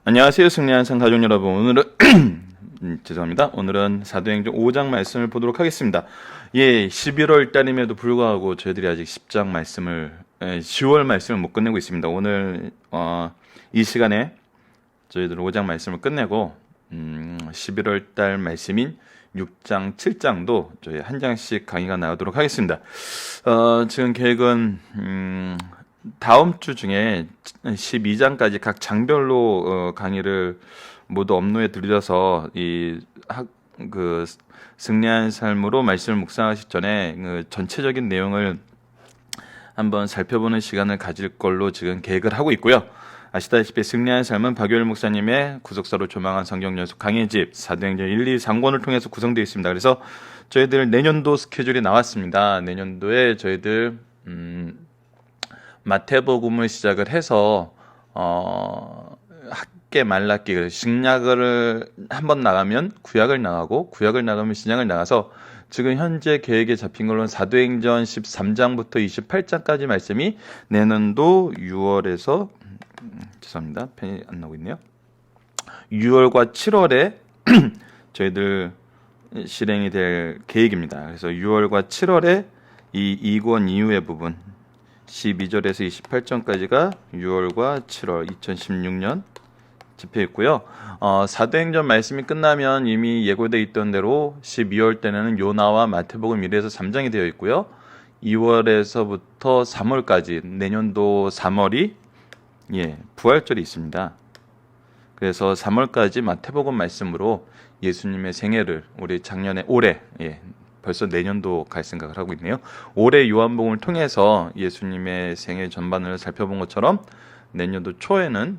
안녕하세요. 승리한 상 가족 여러분. 오늘은 죄송합니다. 오늘은 사도행전 5장 말씀을 보도록 하겠습니다. 11월 달임에도 불구하고 저희들이 아직 10장 말씀을 10월 말씀을 못 끝내고 있습니다. 오늘 이 시간에 저희들 5장 말씀을 끝내고 11월 달 말씀인 6장, 7장도 저희 한 장씩 강의가 나오도록 하겠습니다. 지금 계획은 다음 주 중에 12장까지 각 장별로 강의를 모두 업로드에 드려서 승리한 삶으로 말씀을 묵상하시기 전에 전체적인 내용을 한번 살펴보는 시간을 가질 걸로 지금 계획을 하고 있고요. 아시다시피 승리한 삶은 박유일 목사님의 구속사로 조망한 성경 연속 강의집 사도행전 1, 2, 3권을 통해서 구성되어 있습니다. 그래서 저희들 내년도 스케줄이 나왔습니다. 내년도에 저희들 마태복음을 시작을 해서 학계 말라기 신약을 한번 나가면 구약을 나가고 구약을 나가면 신약을 나가서 지금 현재 계획에 잡힌 걸로는 사도행전 13장부터 28장까지 말씀이 내년도 6월에서 죄송합니다. 펜이 안 나오고 있네요. 6월과 7월에 저희들 실행이 될 계획입니다. 그래서 6월과 7월에 이 2권 이후의 부분 12절에서 28절까지가 6월과 7월 2016년 집회 있고요. 사도행전 말씀이 끝나면 이미 예고되어 있던 대로 12월 때는 요나와 마태복음 1에서 3장이 되어 있고요. 2월에서부터 3월까지 내년도 3월이 부활절이 있습니다. 그래서 3월까지 마태복음 말씀으로 예수님의 생애를 우리 올해 벌써 내년도 갈 생각을 하고 있네요. 올해 요한복음을 통해서 예수님의 생애 전반을 살펴본 것처럼 내년도 초에는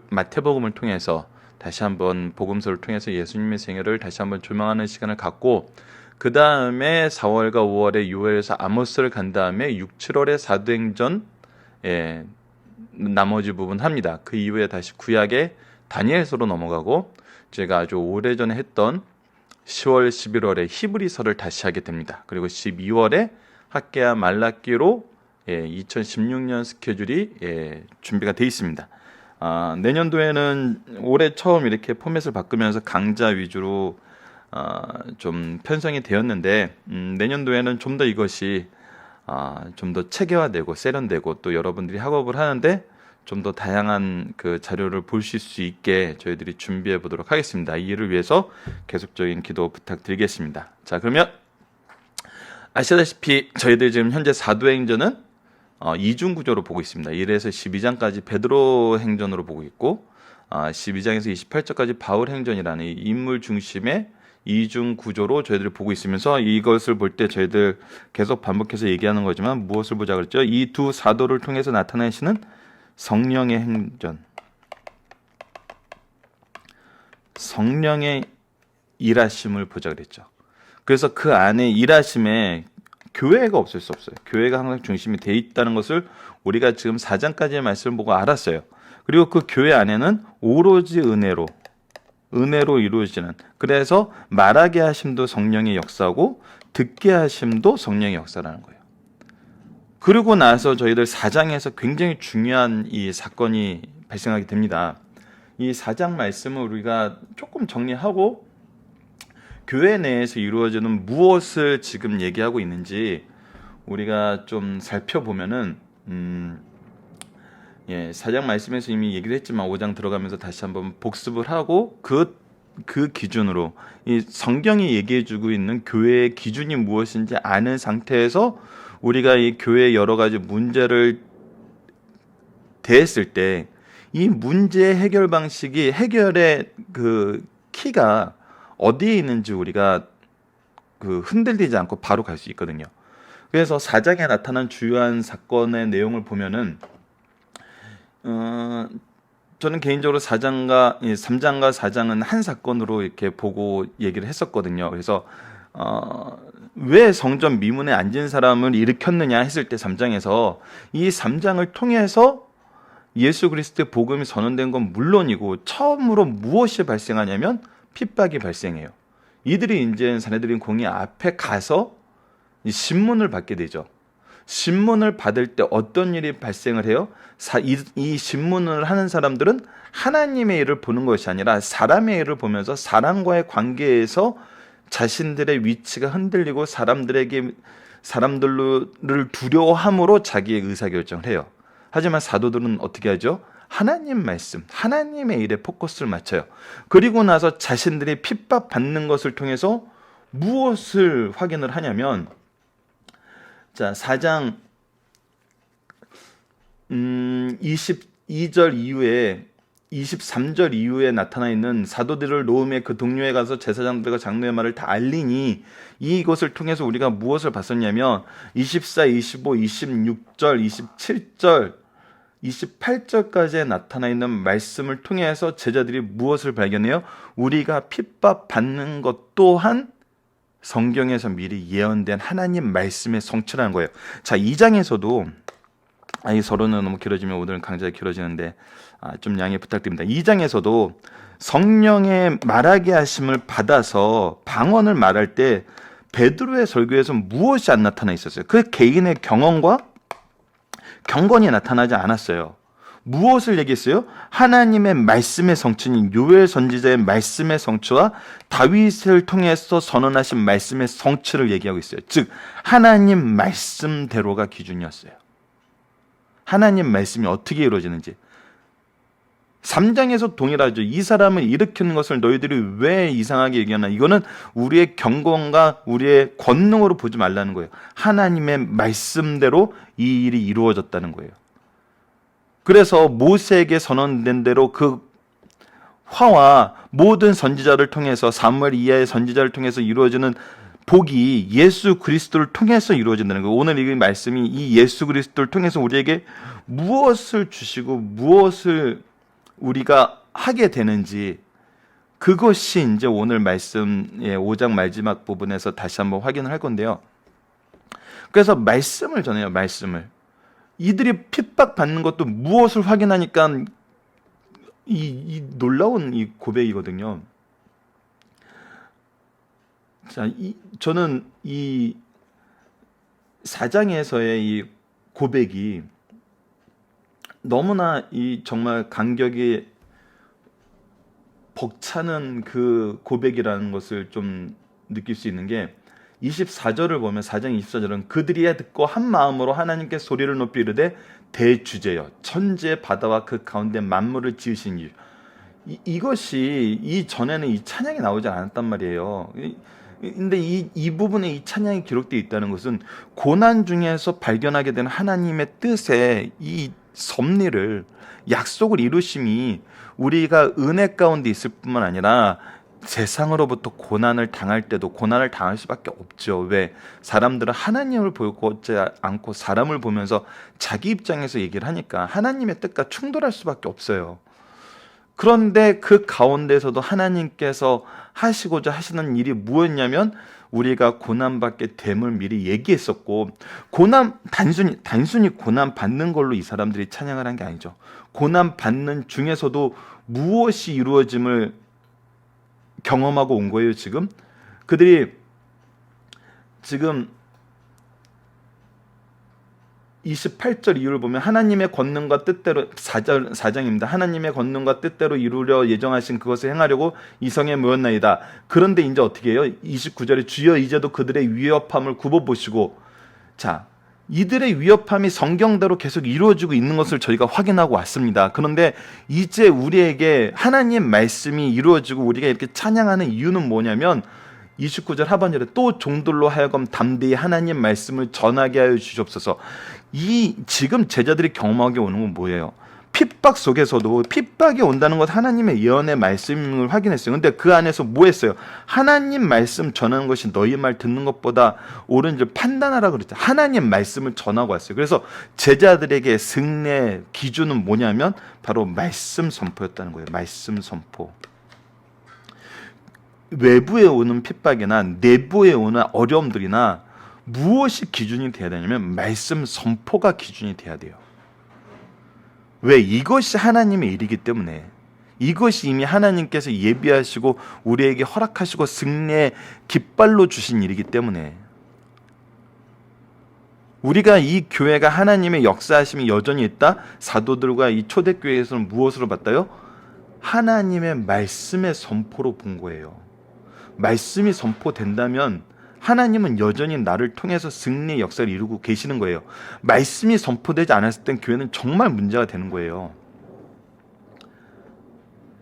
마태복음을 통해서 다시 한번 복음서를 통해서 예수님의 생애를 다시 한번 조망하는 시간을 갖고 그 다음에 4월과 5월에 요엘에서 아모스를 간 다음에 6, 7월에 사도행전 나머지 부분 합니다. 그 이후에 다시 구약의 다니엘서로 넘어가고 제가 아주 오래전에 했던 10월, 11월에 히브리서를 다시 하게 됩니다. 그리고 12월에 학개와 말라기로 2016년 스케줄이 준비가 되어 있습니다. 내년도에는 올해 처음 이렇게 포맷을 바꾸면서 강좌 위주로 좀 편성이 되었는데 내년도에는 좀 더 이것이 좀 더 체계화되고 세련되고 또 여러분들이 학업을 하는데 좀 더 다양한 그 자료를 보실 수 있게 저희들이 준비해 보도록 하겠습니다. 이를 위해서 계속적인 기도 부탁드리겠습니다. 자, 그러면 아시다시피 저희들 지금 현재 사도행전은 이중 구조로 보고 있습니다. 1에서 12장까지 베드로 행전으로 보고 있고 12장에서 28장까지 바울 행전이라는 이 인물 중심의 이중 구조로 저희들이 보고 있으면서 이것을 볼 때 저희들 계속 반복해서 얘기하는 거지만 무엇을 보자 그랬죠? 이 두 사도를 통해서 나타나시는 성령의 행전, 성령의 일하심을 보자 그랬죠. 그래서 그 안에 일하심에 교회가 없을 수 없어요. 교회가 항상 중심이 돼 있다는 것을 우리가 지금 4장까지의 말씀을 보고 알았어요. 그리고 그 교회 안에는 오로지 은혜로 이루어지는, 그래서 말하게 하심도 성령의 역사고 듣게 하심도 성령의 역사라는 거예요. 그리고 나서 저희들 4장에서 굉장히 중요한 이 사건이 발생하게 됩니다. 이 4장 말씀을 우리가 조금 정리하고 교회 내에서 이루어지는 무엇을 지금 얘기하고 있는지 우리가 좀 살펴보면은 4장 말씀에서 이미 얘기를 했지만 5장 들어가면서 다시 한번 복습을 하고 그 기준으로 이 성경이 얘기해주고 있는 교회의 기준이 무엇인지 아는 상태에서 우리가 이 교회의 여러 가지 문제를 대했을 때 이 문제 해결 방식이 해결의 그 키가 어디에 있는지 우리가 흔들리지 않고 바로 갈 수 있거든요. 그래서 4장에 나타난 주요한 사건의 내용을 보면은 저는 개인적으로 3장과 4장은 한 사건으로 이렇게 보고 얘기를 했었거든요. 그래서 왜 성전 미문에 앉은 사람을 일으켰느냐 했을 때 3장에서 이 3장을 통해서 예수 그리스도의 복음이 선언된 건 물론이고 처음으로 무엇이 발생하냐면 핍박이 발생해요. 이들이 이제 사내들인 공의 앞에 가서 이 신문을 받게 되죠. 신문을 받을 때 어떤 일이 발생을 해요? 이 신문을 하는 사람들은 하나님의 일을 보는 것이 아니라 사람의 일을 보면서 사람과의 관계에서 자신들의 위치가 흔들리고 사람들을 두려워함으로 자기의 의사결정을 해요. 하지만 사도들은 어떻게 하죠? 하나님 말씀, 하나님의 일에 포커스를 맞춰요. 그리고 나서 자신들이 핍박받는 것을 통해서 무엇을 확인을 하냐면, 자, 4장 22절 이후에 23절 이후에 나타나 있는 사도들을 로음의 그 동료에 가서 제사장들과 장로의 말을 다 알리니, 이것을 통해서 우리가 무엇을 봤었냐면 24, 25, 26절, 27절, 28절까지에 나타나 있는 말씀을 통해서 제자들이 무엇을 발견해요? 우리가 핍박받는 것 또한 성경에서 미리 예언된 하나님 말씀의 성취라는 거예요. 자, 2장에서도 이 서론은 너무 길어지면 오늘 강좌가 길어지는데 좀 양해 부탁드립니다. 2장에서도 성령의 말하게 하심을 받아서 방언을 말할 때 베드로의 설교에서 무엇이 안 나타나 있었어요? 그 개인의 경험과 경건이 나타나지 않았어요. 무엇을 얘기했어요? 하나님의 말씀의 성취인 요엘 선지자의 말씀의 성취와 다윗을 통해서 선언하신 말씀의 성취를 얘기하고 있어요. 즉 하나님 말씀대로가 기준이었어요. 하나님 말씀이 어떻게 이루어지는지. 3장에서 동일하죠. 이 사람을 일으키는 것을 너희들이 왜 이상하게 얘기하나. 이거는 우리의 경건과 우리의 권능으로 보지 말라는 거예요. 하나님의 말씀대로 이 일이 이루어졌다는 거예요. 그래서 모세에게 선언된 대로 그 화와 모든 선지자를 통해서, 사무엘 이하의 선지자를 통해서 이루어지는 복이 예수 그리스도를 통해서 이루어진다는 거예요. 오늘 이 말씀이 이 예수 그리스도를 통해서 우리에게 무엇을 주시고 무엇을 우리가 하게 되는지, 그것이 이제 오늘 말씀의 5장 마지막 부분에서 다시 한번 확인을 할 건데요. 그래서 말씀을 전해요. 말씀을. 이들이 핍박받는 것도 무엇을 확인하니까 이 놀라운 이 고백이거든요. 자, 저는 이 4장에서의 이 고백이 너무나 이 정말 간격이 벅차는 그 고백이라는 것을 좀 느낄 수 있는 게, 24절을 보면 4장 24절은 그들이 듣고 한 마음으로 하나님께 소리를 높이 이르되 대주제여 천지의 바다와 그 가운데 만물을 지으신 이유. 이것이 이전에는 이 찬양이 나오지 않았단 말이에요. 근데 이 부분에 이 찬양이 기록되어 있다는 것은 고난 중에서 발견하게 되는 하나님의 뜻의 이 섭리를, 약속을 이루심이 우리가 은혜 가운데 있을 뿐만 아니라 세상으로부터 고난을 당할 때도 고난을 당할 수밖에 없죠. 왜? 사람들은 하나님을 보지 않고 사람을 보면서 자기 입장에서 얘기를 하니까 하나님의 뜻과 충돌할 수밖에 없어요. 그런데 그 가운데서도 하나님께서 하시고자 하시는 일이 무엇이냐면, 우리가 고난받게 됨을 미리 얘기했었고, 단순히 고난 받는 걸로 이 사람들이 찬양을 한 게 아니죠. 고난 받는 중에서도 무엇이 이루어짐을 경험하고 온 거예요. 그들이 지금 28절 이후를 보면 하나님의 권능과 뜻대로, 4장입니다. 하나님의 권능과 뜻대로 이루려 예정하신 그것을 행하려고 이 성에 모였나이다. 그런데 이제 어떻게 해요? 29절에 주여 이제도 그들의 위협함을 굽어보시고. 자, 이들의 위협함이 성경대로 계속 이루어지고 있는 것을 저희가 확인하고 왔습니다. 그런데 이제 우리에게 하나님 말씀이 이루어지고 우리가 이렇게 찬양하는 이유는 뭐냐면, 29절 하반절에 또 종들로 하여금 담대히 하나님 말씀을 전하게 하여 주시옵소서. 지금 제자들이 경험하게 오는 건 뭐예요? 핍박 속에서도 핍박이 온다는 것, 하나님의 예언의 말씀을 확인했어요. 근데 그 안에서 뭐 했어요? 하나님 말씀 전하는 것이 너희 말 듣는 것보다 옳은 줄 판단하라 그랬죠. 하나님 말씀을 전하고 왔어요. 그래서 제자들에게 승리의 기준은 뭐냐면 바로 말씀 선포였다는 거예요. 말씀 선포. 외부에 오는 핍박이나 내부에 오는 어려움들이나 무엇이 기준이 돼야 되냐면 말씀 선포가 기준이 돼야 돼요. 왜? 이것이 하나님의 일이기 때문에. 이것이 이미 하나님께서 예비하시고 우리에게 허락하시고 승리의 깃발로 주신 일이기 때문에. 우리가 이 교회가 하나님의 역사하심이 여전히 있다? 사도들과 이 초대교회에서는 무엇으로 봤다요? 하나님의 말씀의 선포로 본 거예요. 말씀이 선포된다면 하나님은 여전히 나를 통해서 승리의 역사를 이루고 계시는 거예요. 말씀이 선포되지 않았을 땐 교회는 정말 문제가 되는 거예요.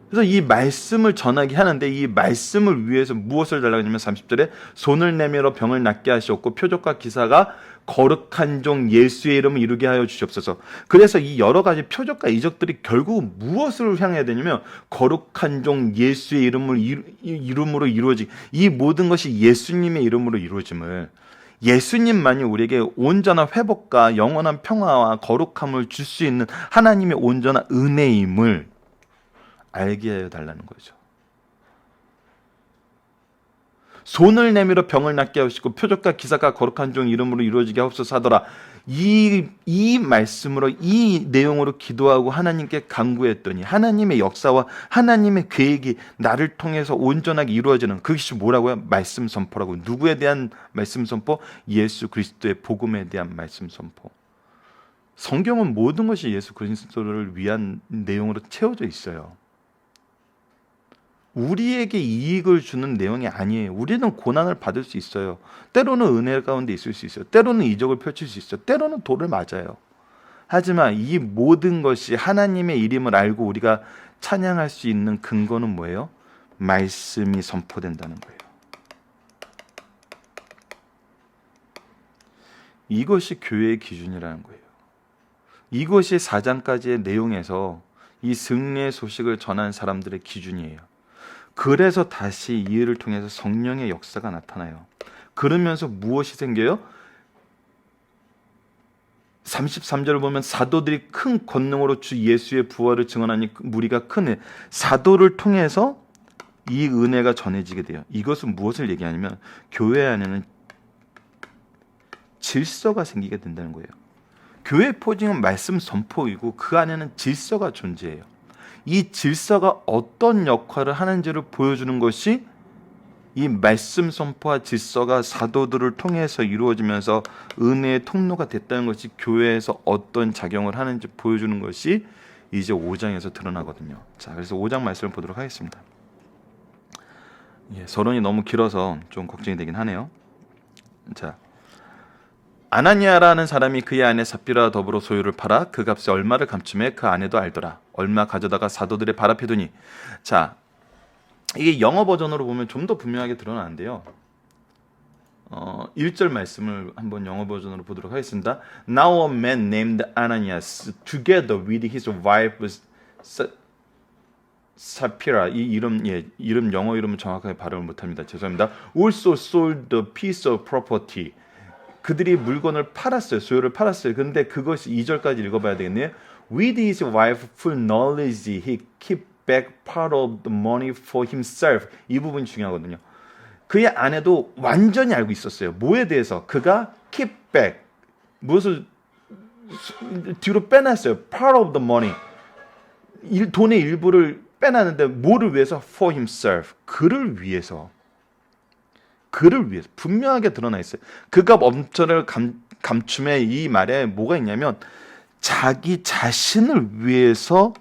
그래서 이 말씀을 전하게 하는데 이 말씀을 위해서 무엇을 달라고 하냐면 30절에 손을 내밀어 병을 낫게 하시었고 표적과 기사가 거룩한 종 예수의 이름을 이루게 하여 주시옵소서. 그래서 이 여러 가지 표적과 이적들이 결국 무엇을 향해야 되냐면 거룩한 종 예수의 이름으로 이루어지, 이 모든 것이 예수님의 이름으로 이루어짐을, 예수님만이 우리에게 온전한 회복과 영원한 평화와 거룩함을 줄 수 있는 하나님의 온전한 은혜임을 알게 하여 달라는 거죠. 손을 내밀어 병을 낫게 하시고 표적과 기사가 거룩한 종 이름으로 이루어지게 하옵소서 하더라. 이 말씀으로, 이 내용으로 기도하고 하나님께 간구했더니 하나님의 역사와 하나님의 계획이 나를 통해서 온전하게 이루어지는, 그것이 뭐라고요? 말씀 선포라고. 누구에 대한 말씀 선포? 예수 그리스도의 복음에 대한 말씀 선포. 성경은 모든 것이 예수 그리스도를 위한 내용으로 채워져 있어요. 우리에게 이익을 주는 내용이 아니에요. 우리는 고난을 받을 수 있어요. 때로는 은혜 가운데 있을 수 있어요. 때로는 이적을 펼칠 수 있어요. 때로는 돌을 맞아요. 하지만 이 모든 것이 하나님의 이름을 알고 우리가 찬양할 수 있는 근거는 뭐예요? 말씀이 선포된다는 거예요. 이것이 교회의 기준이라는 거예요. 이것이 4장까지의 내용에서 이 승리의 소식을 전한 사람들의 기준이에요. 그래서 다시 이 일을 통해서 성령의 역사가 나타나요. 그러면서 무엇이 생겨요? 33절을 보면 사도들이 큰 권능으로 주 예수의 부활을 증언하니 무리가 크네. 사도를 통해서 이 은혜가 전해지게 돼요. 이것은 무엇을 얘기하냐면 교회 안에는 질서가 생기게 된다는 거예요. 교회 포징은 말씀 선포이고 그 안에는 질서가 존재해요. 이 질서가 어떤 역할을 하는지를 보여주는 것이 이 말씀 선포와 질서가 사도들을 통해서 이루어지면서 은혜의 통로가 됐다는 것이 교회에서 어떤 작용을 하는지 보여주는 것이 이제 5장에서 드러나거든요. 자, 그래서 5장 말씀을 보도록 하겠습니다. 서론이 너무 길어서 좀 걱정이 되긴 하네요. 자, 아나니아라는 사람이 그의 아내 삽비라와 더불어 소유를 팔아 그 값에 얼마를 감춤해 그 아내도 알더라. 얼마 가져다가 사도들의 발 앞에 두니. 자, 이게 영어 버전으로 보면 좀 더 분명하게 드러나는데요. 1절 말씀을 한번 영어 버전으로 보도록 하겠습니다. Now a man named Ananias, together with his wife Sapphira, 이 이름 영어 이름은 정확하게 발음을 못합니다. 죄송합니다. Also sold a piece of property. 그들이 물건을 팔았어요. 소유를 팔았어요. 그런데 그것이 2절까지 읽어봐야 되겠네요. With his wife full knowledge, he kept back part of the money for himself. 이 부분이 중요하거든요. 그의 아내도 완전히 알고 있었어요. 뭐에 대해서? 그가 keep back, 무엇을 뒤로 빼놨어요. Part of the money, 돈의 일부를 빼놨는데 뭐를 위해서? For himself, 그를 위해서. 분명하게 드러나 있어요. 그가 엄청을 감춤에 이 말에 뭐가 있냐면 자기 자신을 위해서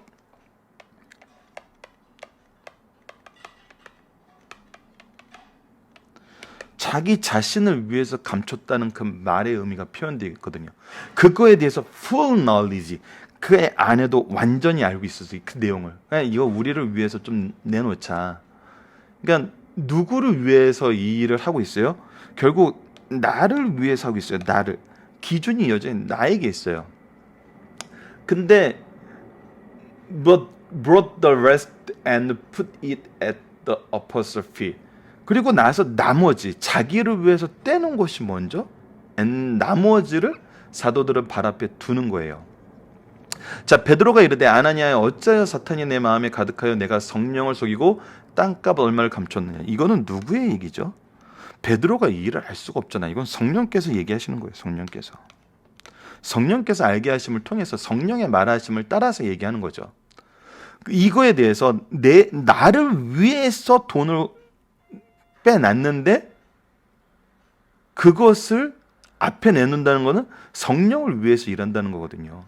감췄다는 그 말의 의미가 표현되어 있거든요. 그거에 대해서 full knowledge, 그의 아내도 완전히 알고 있었어요. 그 내용을. 이거 우리를 위해서 좀 내놓자. 그러니까 누구를 위해서 이 일을 하고 있어요? 결국 나를 위해서 하고 있어요. 나를. 기준이 여전히 나에게 있어요. 근데 but brought the rest and put it at the apostles' feet. 그리고 나서 나머지 자기를 위해서 떼는 것이 먼저, 나머지를 사도들은 발 앞에 두는 거예요. 자, 베드로가 이르되 아나니아여 어찌하여 사탄이 내 마음에 가득하여 내가 성령을 속이고 땅값 얼마를 감췄느냐. 이거는 누구의 얘기죠? 베드로가 이 일을 알 수가 없잖아. 이건 성령께서 얘기하시는 거예요. 성령께서 알게 하심을 통해서 성령의 말하심을 따라서 얘기하는 거죠. 이거에 대해서 나를 위해서 돈을 빼놨는데 그것을 앞에 내놓는다는 것은 성령을 위해서 일한다는 거거든요.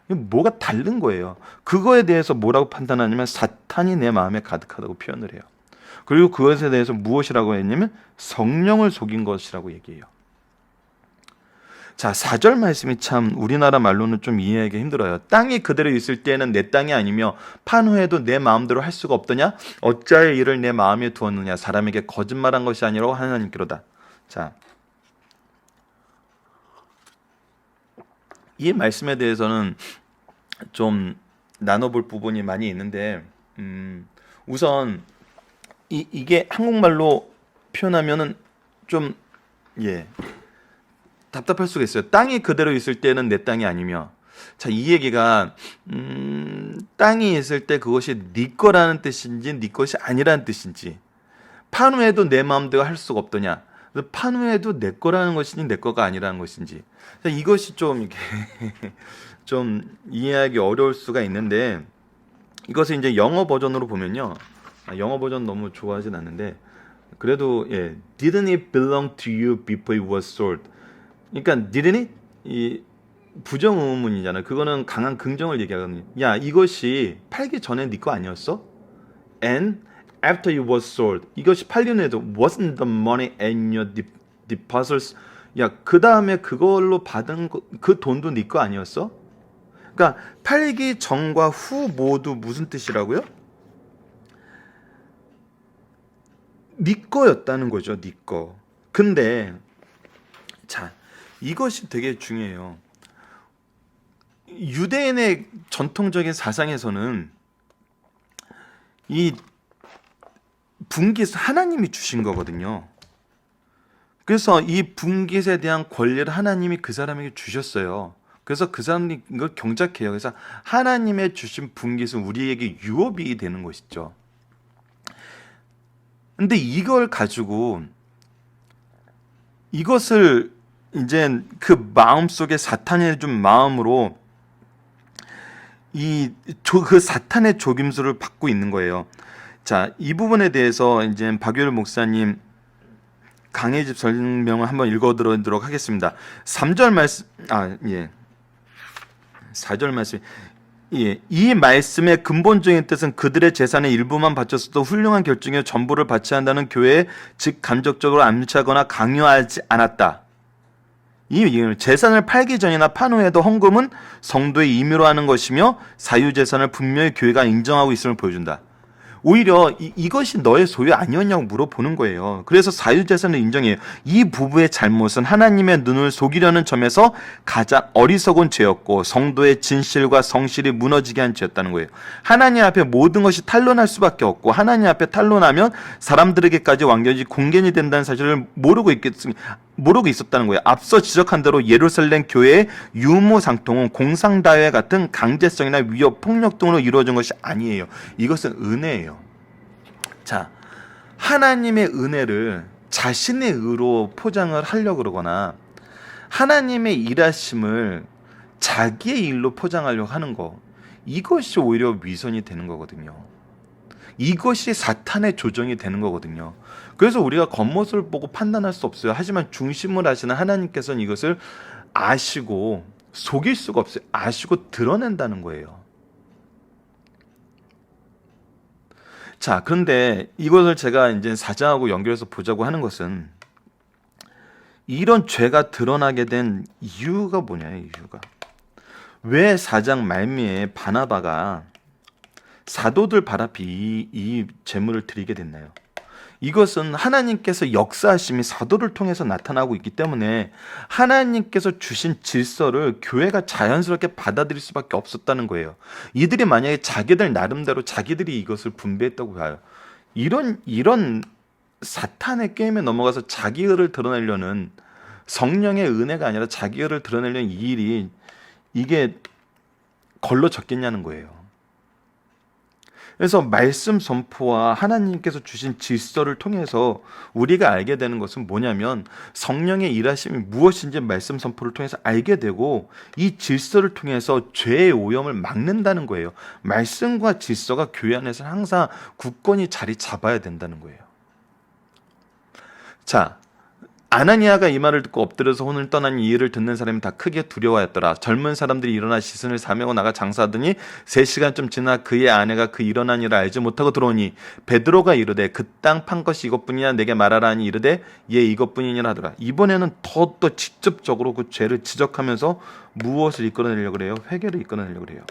뭐가 다른 거예요. 그거에 대해서 뭐라고 판단하냐면 사탄이 내 마음에 가득하다고 표현을 해요. 그리고 그것에 대해서 무엇이라고 했냐면 성령을 속인 것이라고 얘기해요. 자, 4절 말씀이 참 우리나라 말로는 좀 이해하기 힘들어요. 땅이 그대로 있을 때에는 내 땅이 아니며 판 후에도 내 마음대로 할 수가 없더냐? 어찌하여 이를 내 마음에 두었느냐? 사람에게 거짓말한 것이 아니라고 하나님께로다. 자, 이 말씀에 대해서는 좀 나눠볼 부분이 많이 있는데 우선 이게 한국말로 표현하면은 좀 답답할 수가 있어요. 땅이 그대로 있을 때는 내 땅이 아니며, 자, 이 얘기가 땅이 있을 때 그것이 네 거라는 뜻인지 네 것이 아니라는 뜻인지, 판 후에도 내 마음대로 할 수가 없더냐, 판 후에도 내 거라는 것인지 내 거가 아니라는 것인지, 자, 이것이 좀 이렇게 좀 이해하기 어려울 수가 있는데, 이것을 이제 영어 버전으로 보면요, 영어 버전 너무 좋아하진 않는데 그래도 didn't it belong to you before it was sold? 그러니까 didn't it? 이 부정 의문이잖아요. 그거는 강한 긍정을 얘기하거든요. 야, 이것이 팔기 전에 네 거 아니었어? And after it was sold, 이것이 팔린 후에도 wasn't the money and your deposits? 야, 그 다음에 그걸로 받은 그 돈도 네 거 아니었어? 그러니까 팔기 전과 후 모두 무슨 뜻이라고요? 네 거였다는 거죠. 네 거. 근데 자, 이것이 되게 중요해요. 유대인의 전통적인 사상에서는 이 분깃 하나님이 주신 거거든요. 그래서 이 분깃에 대한 권리를 하나님이 그 사람에게 주셨어요. 그래서 그 사람이 이걸 경작해요. 그래서 하나님의 주신 분깃은 우리에게 유업이 되는 것이죠. 근데 이걸 가지고 이것을 이제 그 마음속에 사탄의 준 마음으로 그 사탄의 속임수를 받고 있는 거예요. 자, 이 부분에 대해서 이제 박유일 목사님 강해집 설명을 한번 읽어드리도록 하겠습니다. 3절 말씀, 4절 말씀. 이 말씀의 근본적인 뜻은 그들의 재산의 일부만 바쳤어도 훌륭한 결정에 전부를 바쳐야 한다는 교회에 즉 간접적으로 암시하거나 강요하지 않았다. 이 재산을 팔기 전이나 판 후에도 헌금은 성도의 임의로 하는 것이며 사유재산을 분명히 교회가 인정하고 있음을 보여준다. 오히려 이것이 너의 소유 아니었냐고 물어보는 거예요. 그래서 사유재산을 인정해요. 이 부부의 잘못은 하나님의 눈을 속이려는 점에서 가장 어리석은 죄였고 성도의 진실과 성실이 무너지게 한 죄였다는 거예요. 하나님 앞에 모든 것이 탄론할 수밖에 없고 하나님 앞에 탄론하면 사람들에게까지 완전히 공개이 된다는 사실을 모르고 있었다는 거예요. 앞서 지적한 대로 예루살렘 교회의 유무상통은 공상다회 같은 강제성이나 위협, 폭력 등으로 이루어진 것이 아니에요. 이것은 은혜예요. 자, 하나님의 은혜를 자신의 의로 포장을 하려고 그러거나 하나님의 일하심을 자기의 일로 포장하려고 하는 거, 이것이 오히려 위선이 되는 거거든요. 이것이 사탄의 조정이 되는 거거든요. 그래서 우리가 겉모습을 보고 판단할 수 없어요. 하지만 중심을 아시는 하나님께서는 이것을 아시고 속일 수가 없어요. 아시고 드러낸다는 거예요. 자, 그런데 이것을 제가 이제 4장하고 연결해서 보자고 하는 것은 이런 죄가 드러나게 된 이유가 뭐냐요, 이유가. 왜 4장 말미에 바나바가 사도들 발 앞에 이 제물을 드리게 됐나요? 이것은 하나님께서 역사하심이 사도를 통해서 나타나고 있기 때문에 하나님께서 주신 질서를 교회가 자연스럽게 받아들일 수밖에 없었다는 거예요. 이들이 만약에 자기들 나름대로 자기들이 이것을 분배했다고 봐요. 이런 사탄의 게임에 넘어가서 자기 의를 드러내려는, 성령의 은혜가 아니라 자기 의를 드러내려는 이 일이 이게 걸러졌겠냐는 거예요. 그래서 말씀 선포와 하나님께서 주신 질서를 통해서 우리가 알게 되는 것은 뭐냐면 성령의 일하심이 무엇인지 말씀 선포를 통해서 알게 되고 이 질서를 통해서 죄의 오염을 막는다는 거예요. 말씀과 질서가 교회 안에서 항상 굳건히 자리 잡아야 된다는 거예요. 자, 아나니아가 이 말을 듣고 엎드려서 혼을 떠난 이 일을 듣는 사람이 다 크게 두려워하였더라. 젊은 사람들이 일어나 시선을 사매고 나가 장사하더니 3시간쯤 지나 그의 아내가 그 일어난 일을 알지 못하고 들어오니 베드로가 이르되 그 땅 판 것이 이것뿐이냐 내게 말하라 하니 이르되 예 이것뿐이니라 하더라. 이번에는 더 또 직접적으로 그 죄를 지적하면서 무엇을 이끌어내려고 그래요? 회개를 이끌어내려고 그래요.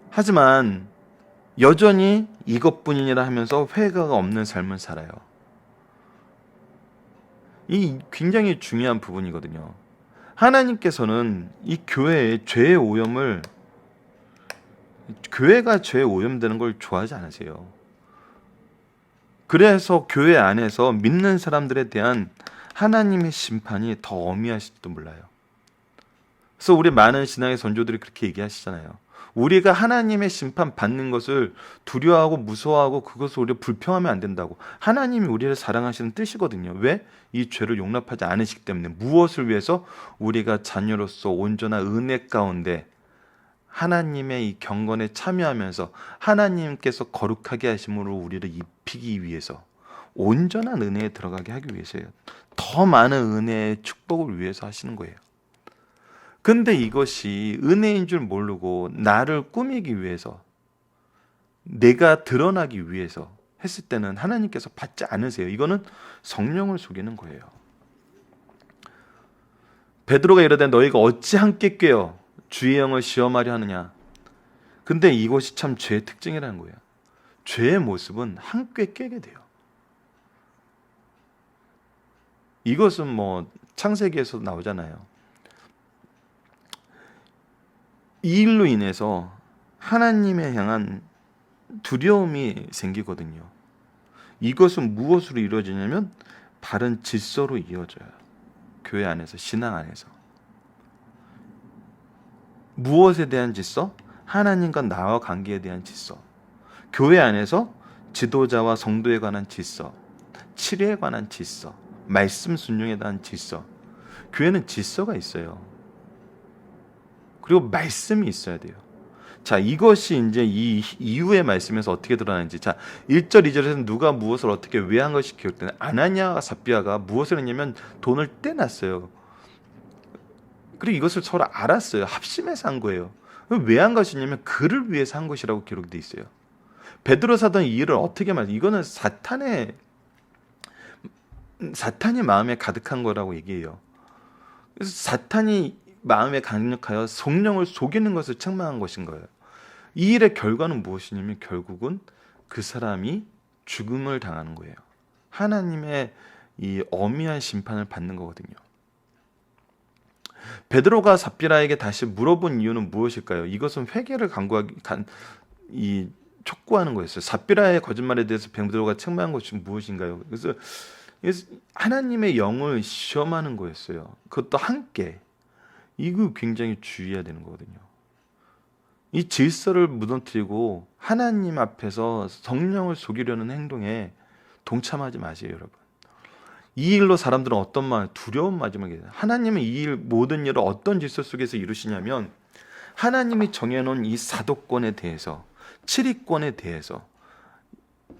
하지만 여전히 이것뿐이니라 하면서 회개가 없는 삶을 살아요. 이 굉장히 중요한 부분이거든요. 하나님께서는 이 교회의 죄의 오염을, 교회가 죄에 오염되는 걸 좋아하지 않으세요. 그래서 교회 안에서 믿는 사람들에 대한 하나님의 심판이 더 엄미하실지도 몰라요. 그래서 우리 많은 신앙의 선조들이 그렇게 얘기하시잖아요. 우리가 하나님의 심판 받는 것을 두려워하고 무서워하고 그것을 우리가 불평하면 안 된다고. 하나님이 우리를 사랑하시는 뜻이거든요. 왜? 이 죄를 용납하지 않으시기 때문에. 무엇을 위해서? 우리가 자녀로서 온전한 은혜 가운데 하나님의 이 경건에 참여하면서 하나님께서 거룩하게 하심으로 우리를 입히기 위해서, 온전한 은혜에 들어가게 하기 위해서예요. 더 많은 은혜의 축복을 위해서 하시는 거예요. 근데 이것이 은혜인 줄 모르고 나를 꾸미기 위해서, 내가 드러나기 위해서 했을 때는 하나님께서 받지 않으세요. 이거는 성령을 속이는 거예요. 베드로가 이르되 너희가 어찌 함께 꾀어 주의 영을 시험하려 하느냐. 근데 이것이 참 죄의 특징이라는 거예요. 죄의 모습은 함께 깨게 돼요. 이것은 뭐 창세기에서도 나오잖아요. 이 일로 인해서 하나님에 향한 두려움이 생기거든요. 이것은 무엇으로 이루어지냐면 바른 질서로 이어져요. 교회 안에서, 신앙 안에서. 무엇에 대한 질서? 하나님과 나와 관계에 대한 질서. 교회 안에서 지도자와 성도에 관한 질서, 치리에 관한 질서, 말씀 순종에 대한 질서. 교회는 질서가 있어요. 그리고 말씀이 있어야 돼요. 자, 이것이 이제 이 이후의 말씀에서 어떻게 드러나는지. 자, 1절, 2절에서는 누가 무엇을 어떻게 왜 한 것이 기록되는. 아나니아와 삽비아가 무엇을 했냐면 돈을 떼놨어요. 그리고 이것을 서로 알았어요. 합심해서 한 거예요. 왜 한 것이냐면 그를 위해서 한 것이라고 기록되어 있어요. 베드로 사도는 이 일을 어떻게 말해요? 이거는 사탄이 마음에 가득한 거라고 얘기해요. 그래서 사탄이 마음에 강력하여 성령을 속이는 것을 책망한 것인 거예요. 이 일의 결과는 무엇이냐면 결국은 그 사람이 죽음을 당하는 거예요. 하나님의 이 엄미한 심판을 받는 거거든요. 베드로가 삽비라에게 다시 물어본 이유는 무엇일까요? 이것은 회개를 촉구하는 거였어요. 삽비라의 거짓말에 대해서 베드로가 책망한 것이 무엇인가요? 그래서 하나님의 영을 시험하는 거였어요. 그것도 함께. 이거 굉장히 주의해야 되는 거거든요. 이 질서를 무너뜨리고 하나님 앞에서 성령을 속이려는 행동에 동참하지 마세요, 여러분. 이 일로 사람들은 어떤 마음, 두려운 마지막에 하나님은 이 모든 일을 어떤 질서 속에서 이루시냐면 하나님이 정해놓은 이 사도권에 대해서, 칠위권에 대해서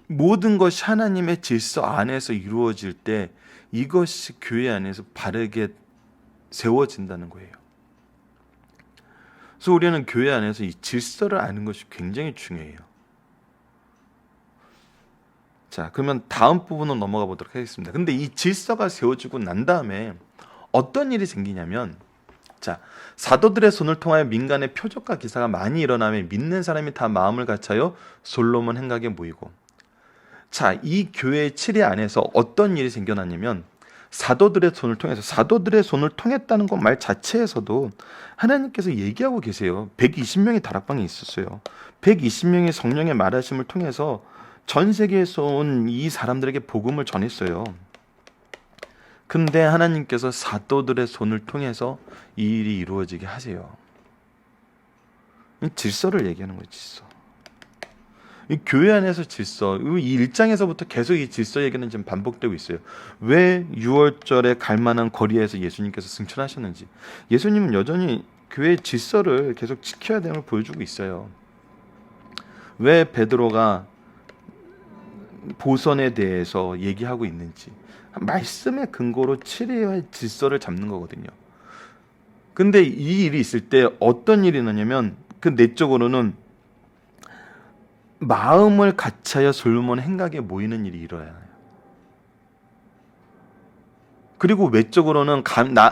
모든 것이 하나님의 질서 안에서 이루어질 때 이것이 교회 안에서 바르게 세워진다는 거예요. 그래서 우리는 교회 안에서 이 질서를 아는 것이 굉장히 중요해요. 자, 그러면 다음 부분으로 넘어가 보도록 하겠습니다. 근데 이 질서가 세워지고 난 다음에 어떤 일이 생기냐면, 자, 사도들의 손을 통하여 민간의 표적과 기사가 많이 일어나며 믿는 사람이 다 마음을 같이하여 솔로몬 행각에 모이고. 자, 이 교회의 칠위 안에서 어떤 일이 생겨났냐면 사도들의 손을 통해서, 사도들의 손을 통했다는 것 말 자체에서도 하나님께서 얘기하고 계세요. 120명의 다락방이 있었어요. 120명의 성령의 말하심을 통해서 전 세계에서 온 이 사람들에게 복음을 전했어요. 근데 하나님께서 사도들의 손을 통해서 이 일이 이루어지게 하세요. 이 질서를 얘기하는 거예요, 질서. 이 교회 안에서 질서, 이 1장에서부터 계속 이 질서 얘기는 지금 반복되고 있어요. 왜 6월절에 갈 만한 거리에서 예수님께서 승천하셨는지. 예수님은 여전히 교회의 질서를 계속 지켜야 되는 걸 보여주고 있어요. 왜 베드로가 보선에 대해서 얘기하고 있는지 말씀의 근거로 치료해야 할 질서를 잡는 거거든요. 근데 이 일이 있을 때 어떤 일이 나냐면 그 내적으로는 마음을 같이하여 솔로몬 행각에 모이는 일이 일어나요. 그리고 외적으로는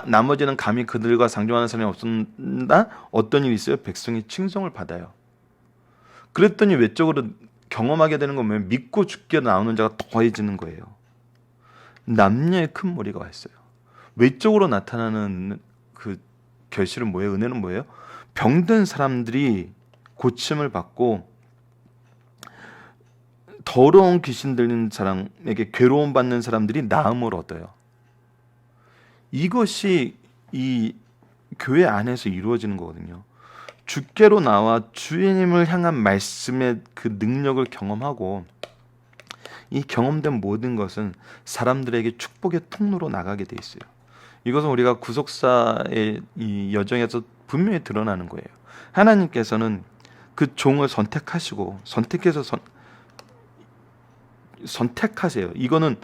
나머지는 감히 그들과 상종하는 사람이 없었다. 어떤 일이 있어요? 백성이 칭송을 받아요. 그랬더니 외적으로 경험하게 되는 건 뭐예요? 믿고 죽게 나오는 자가 더해지는 거예요. 남녀의 큰 무리가 왔어요. 외적으로 나타나는 그 결실은 뭐예요? 은혜는 뭐예요? 병든 사람들이 고침을 받고 더러운 귀신 들리는 사람에게 괴로움 받는 사람들이 나음을 얻어요. 이것이 이 교회 안에서 이루어지는 거거든요. 주께로 나와 주님을 향한 말씀의 그 능력을 경험하고 이 경험된 모든 것은 사람들에게 축복의 통로로 나가게 돼 있어요. 이것은 우리가 구속사의 이 여정에서 분명히 드러나는 거예요. 하나님께서는 그 종을 선택하시고 선택하세요. 이거는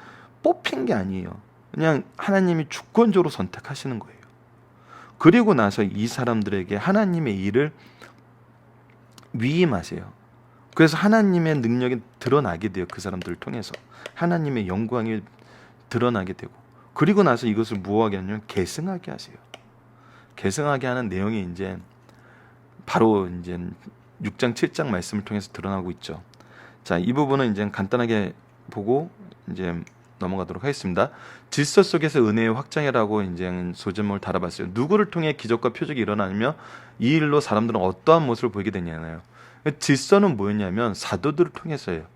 뽑힌 게 아니에요. 그냥 하나님이 주권적으로 선택하시는 거예요. 그리고 나서 이 사람들에게 하나님의 일을 위임하세요. 그래서 하나님의 능력이 드러나게 돼요. 그 사람들을 통해서 하나님의 영광이 드러나게 되고, 그리고 나서 이것을 무엇하게 하냐면 계승하게 하세요. 계승하게 하는 내용이 이제 바로 이제 6장 7장 말씀을 통해서 드러나고 있죠. 자, 이 부분은 이제 간단하게 보고 이제 넘어가도록 하겠습니다. 질서 속에서 은혜의 확장이라고 이제 소제목을 달아봤어요. 누구를 통해 기적과 표적이 일어나며 이 일로 사람들은 어떠한 모습을 보이게 되냐나요. 질서는 뭐였냐면 사도들을 통해서예요.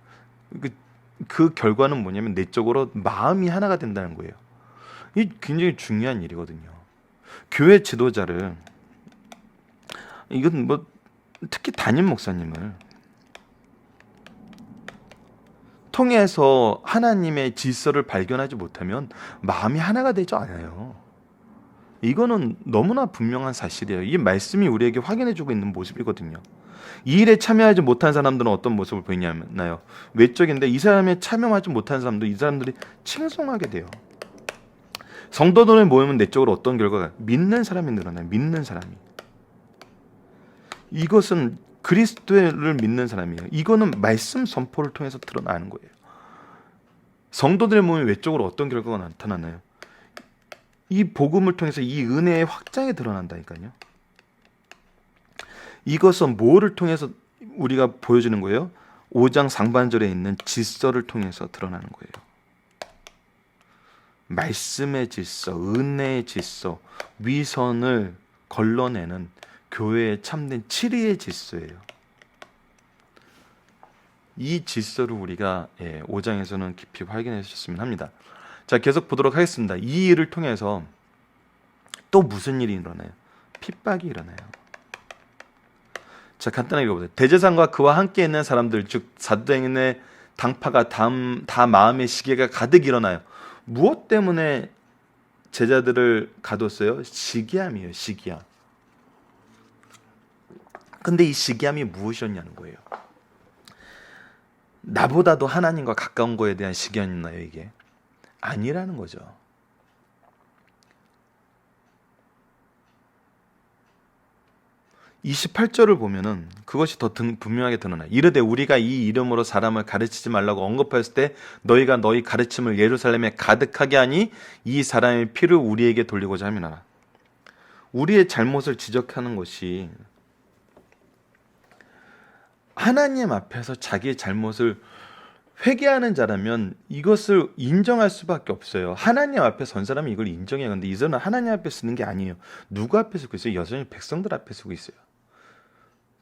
그 결과는 뭐냐면 내적으로 마음이 하나가 된다는 거예요. 이 굉장히 중요한 일이거든요. 교회 지도자를, 이건 뭐 특히 담임 목사님을 통해서 하나님의 질서를 발견하지 못하면 마음이 하나가 되지 않아요. 이거는 너무나 분명한 사실이에요. 이 말씀이 우리에게 확인해주고 있는 모습이거든요. 이 일에 참여하지 못한 사람들은 어떤 모습을 보이냐면요, 외적인데 이 사람에 참여하지 못한 사람도 이 사람들이 칭송하게 돼요. 성도들의 모임은 내적으로 어떤 결과가? 믿는 사람이 늘어나요. 믿는 사람이. 이것은 그리스도를 믿는 사람이에요. 이거는 말씀 선포를 통해서 드러나는 거예요. 성도들의 모임이 외적으로 어떤 결과가 나타나나요? 이 복음을 통해서 이 은혜의 확장이 드러난다니까요. 이것은 뭐를 통해서 우리가 보여주는 거예요? 5장 상반절에 있는 질서를 통해서 드러나는 거예요. 말씀의 질서, 은혜의 질서, 위선을 걸러내는 교회의 참된 치리의 질서예요. 이 질서를 우리가 5장에서는 깊이 확인해 주셨으면 합니다. 자, 계속 보도록 하겠습니다. 이 일을 통해서 또 무슨 일이 일어나요? 핍박이 일어나요. 자, 간단하게 읽어보세요. 대제사장과 그와 함께 있는 사람들, 즉 사도행전의 당파가 다 마음의 시계가 가득 일어나요. 무엇 때문에 제자들을 가뒀어요? 시기함이에요. 시기함. 근데 이 시기함이 무엇이었냐는 거예요. 나보다도 하나님과 가까운 거에 대한 시기함이나요? 이게 아니라는 거죠. 28절을 보면은 그것이 더 분명하게 드러나요. 이르되 우리가 이 이름으로 사람을 가르치지 말라고 언급하였을 때 너희가 너희 가르침을 예루살렘에 가득하게 하니 이 사람의 피를 우리에게 돌리고자 함이라. 우리의 잘못을 지적하는 것이 하나님 앞에서 자기의 잘못을 회개하는 자라면 이것을 인정할 수밖에 없어요. 하나님 앞에 선 사람이 이걸 인정해요. 근데 이 사람은 하나님 앞에 쓰는 게 아니에요. 누구 앞에 쓰고 있어요? 여전히 백성들 앞에 쓰고 있어요.